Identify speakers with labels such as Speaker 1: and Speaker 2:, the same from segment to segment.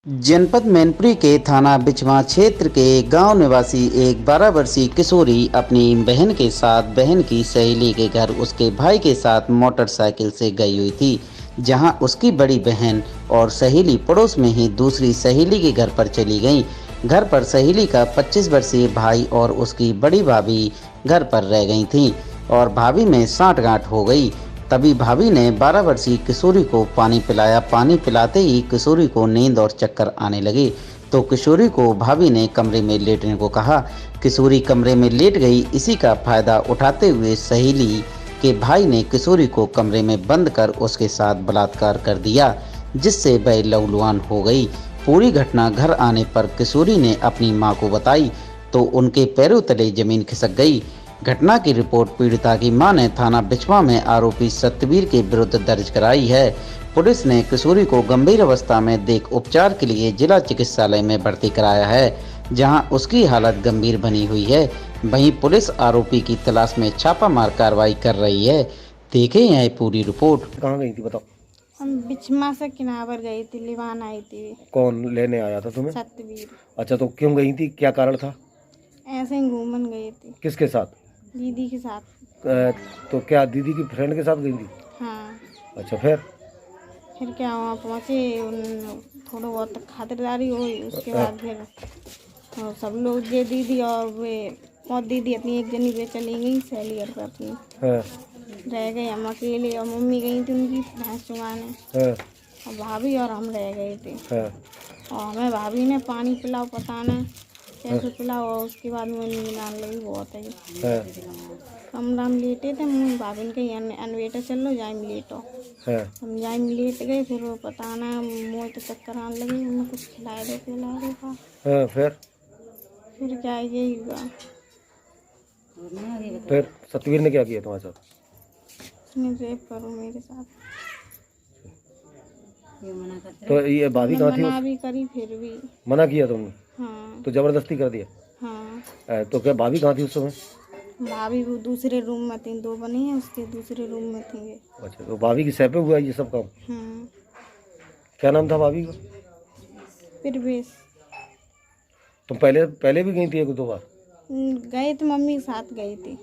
Speaker 1: जनपद मैनपुरी के थाना बिछवा क्षेत्र के गांव निवासी एक 12 वर्षीय किशोरी अपनी बहन के साथ बहन की सहेली के घर उसके भाई के साथ मोटरसाइकिल से गई हुई थी, जहां उसकी बड़ी बहन और सहेली पड़ोस में ही दूसरी सहेली के घर पर चली गईं। घर पर सहेली का 25 वर्षीय भाई और उसकी बड़ी भाभी घर पर रह गई थीं और भाभी में सांठ-गांठ हो गई। तभी भाभी ने 12 वर्षीय किशोरी को पानी पिलाया। पानी पिलाते ही किशोरी को नींद और चक्कर आने लगे तो किशोरी को भाभी ने कमरे में लेटने को कहा। किशोरी कमरे में लेट गई। इसी का फायदा उठाते हुए सहेली के भाई ने किशोरी को कमरे में बंद कर उसके साथ बलात्कार कर दिया, जिससे वह लहूलुहान हो गई। पूरी घटना घर आने पर किशोरी ने अपनी मां को बताई तो उनके पैरों तले जमीन खिसक गई। घटना की रिपोर्ट पीड़िता की मां ने थाना बिछवा में आरोपी सत्यवीर के विरुद्ध दर्ज कराई है। पुलिस ने किशोरी को गंभीर अवस्था में देख उपचार के लिए जिला चिकित्सालय में भर्ती कराया है, जहां उसकी हालत गंभीर बनी हुई है। वहीं पुलिस आरोपी की तलाश में छापामार कार्रवाई कर रही है। देखें यह पूरी रिपोर्ट।
Speaker 2: कहाँ गई थी बताओ?
Speaker 3: हम बिछमा से किनावर गई थी, लिवान आई थी।
Speaker 2: कौन लेने आया था तुम्हें?
Speaker 3: सतवीर।
Speaker 2: अच्छा, तो क्यों गई थी, क्या कारण था?
Speaker 3: ऐसे ही घूमन गई थी
Speaker 2: किसके साथ?
Speaker 3: दीदी के साथ।
Speaker 2: तो क्या दीदी की फ्रेंड के साथ गई थी?
Speaker 3: हाँ।
Speaker 2: अच्छा, फिर
Speaker 3: क्या वहाँ पहुँचे, थोड़ा बहुत खातिरदारी हुई। उसके बाद फिर सब लोग ये दीदी और वे और दीदी अपनी एक जनी वे चली गई सहेली घर पर अपनी। रह गए हम अकेले और मम्मी गई थी उनकी भैंस चुगाने और भाभी और हम रह गए थे। और हमें भाभी ने पानी पिलाओ, पता नहीं कैसे पिलाओ, और उसके बाद में नींद आने लगी बहुत है। कमरा में लेटे थे, मुझे भाभी ने कही अनवेटर चल लो, जाए में लेटो। हम जाए में लेट गए। फिर वो पता ना मुँह तो चक्कर आने लगी। उन्हें कुछ खिलाए दो पिला दो का। फिर क्या यही हुआ।
Speaker 2: फिर सतवीर ने क्या किया तुम्हारे साथ?
Speaker 3: उसने रेप करो मेरे साथ।
Speaker 2: तो ये भाभी कहाँ थी?
Speaker 3: मना भी करी, फिर भी
Speaker 2: मना किया तुमने?
Speaker 3: हाँ।
Speaker 2: तो जबरदस्ती कर दिया?
Speaker 3: हाँ।
Speaker 2: तो क्या भाभी कहाँ थी उस समय?
Speaker 3: भाभी वो दूसरे रूम में थी, दो बनी है उसके दूसरे रूम में थी।
Speaker 2: अच्छा, तो भाभी की सह पे हुआ ये सब काम?
Speaker 3: हाँ।
Speaker 2: क्या नाम था भाभी का?
Speaker 3: परवेश।
Speaker 2: तुम पहले भी गई थी एक दो बार?
Speaker 3: गए थे, मम्मी के साथ गई थी।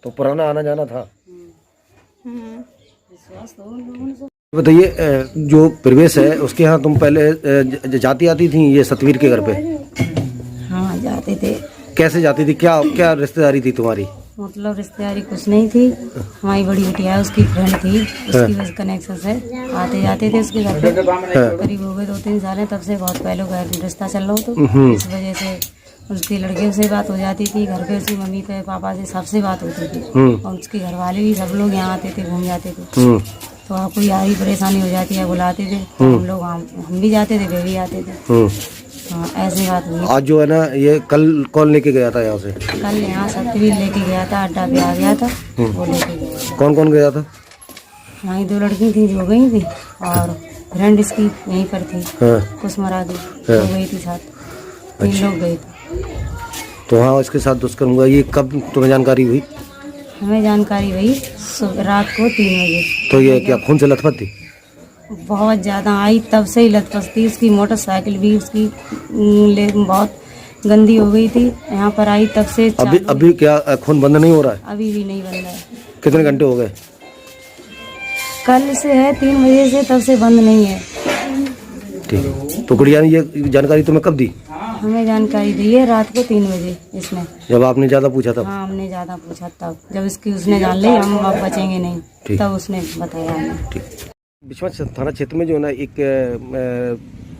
Speaker 2: तो पुराना आना जाना था?
Speaker 3: हाँ।
Speaker 2: बताइए, जो प्रवेश है उसके यहाँ तुम पहले जाती आती थी ये सतवीर के घर पे?
Speaker 4: हाँ, जाते थे।
Speaker 2: कैसे जाती थी, क्या क्या रिश्तेदारी थी तुम्हारी?
Speaker 4: मतलब रिश्तेदारी कुछ नहीं थी। हमारी बड़ी बिटिया उसकी फ्रेंड थी, उसकी वजह कनेक्शन से आते जाते थे उसके घर पे। करीब हो गए 2-3 साल है, तब से बहुत पहले घर रिश्ता चल रहा तो इस वजह से उसकी लड़के से बात हो जाती थी। घर पे उसकी मम्मी पे पापा से सबसे बात होती थी और उसके घर वाले भी सब लोग यहाँ आते थे, घूम जाते थे। तो आप कोई आई परेशानी हो जाती है बुलाते थे, हम लोग हम भी जाते थे, वे भी आते थे। हाँ, ऐसी बात हुई।
Speaker 2: आज जो है ना, ये कल कौन लेके गया था यहाँ से?
Speaker 4: कल यहाँ सतवीर लेके गया था, अड्डा पे आ गया था, वो लेके गया।
Speaker 2: कौन कौन गया था?
Speaker 4: हमारी 2 लड़की थी जो गई थी और फ्रेंड इसकी यहीं पर थी, कुसमरा दी, वो गई थी साथ। 3 लोग गए थे।
Speaker 2: तो हाँ, इसके साथ दुष्कर्म हुआ। ये कब तुम्हें जानकारी हुई?
Speaker 4: हमें जानकारी हुई रात को 3 बजे।
Speaker 2: तो ये क्या खून से लथपथ थी?
Speaker 4: बहुत ज़्यादा आई, तब से ही लथपथ थी। उसकी मोटरसाइकिल भी उसकी बहुत गंदी हो गई थी। यहाँ पर आई तब से
Speaker 2: अभी क्या खून बंद नहीं हो रहा है?
Speaker 4: अभी भी नहीं बंद है।
Speaker 2: कितने घंटे हो गए?
Speaker 4: कल से है 3 बजे से, तब से बंद नहीं है।
Speaker 2: ठीक है। तो गुड़िया ने ये जानकारी तुम्हें कब दी?
Speaker 4: हमें जानकारी दी है रात को 3 बजे। इसमें
Speaker 2: जब आपने ज्यादा पूछा तब?
Speaker 4: हाँ, हमने ज़्यादा पूछा तब, जब इसकी उसने जान ली हम अब बचेंगे नहीं, तब उसने बताया हमें।
Speaker 2: ठीक। बिछवा थाना क्षेत्र में जो है ना, एक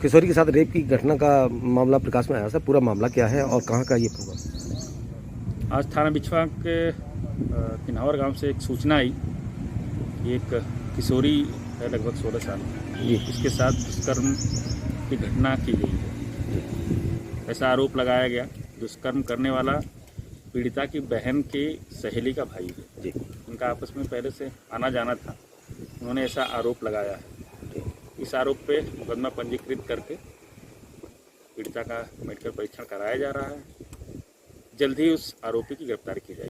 Speaker 2: किशोरी के साथ रेप की घटना का मामला प्रकाश में आया। सर, पूरा मामला क्या है और कहाँ का ये प्रोग्राम?
Speaker 5: आज थाना बिछवा के किन्हावर गांव से एक सूचना आई कि एक किशोरी है लगभग 16 साल, इसके साथ दुष्कर्म की घटना की गई है। ऐसा आरोप लगाया गया। दुष्कर्म करने वाला पीड़िता की बहन की सहेली का भाई है। उनका आपस में पहले से आना जाना था। उन्होंने ऐसा आरोप लगाया है। इस आरोप पे मुकदमा पंजीकृत करके पीड़िता का मेडिकल परीक्षण कराया जा रहा है। जल्द ही उस आरोपी की गिरफ्तारी की जाएगी।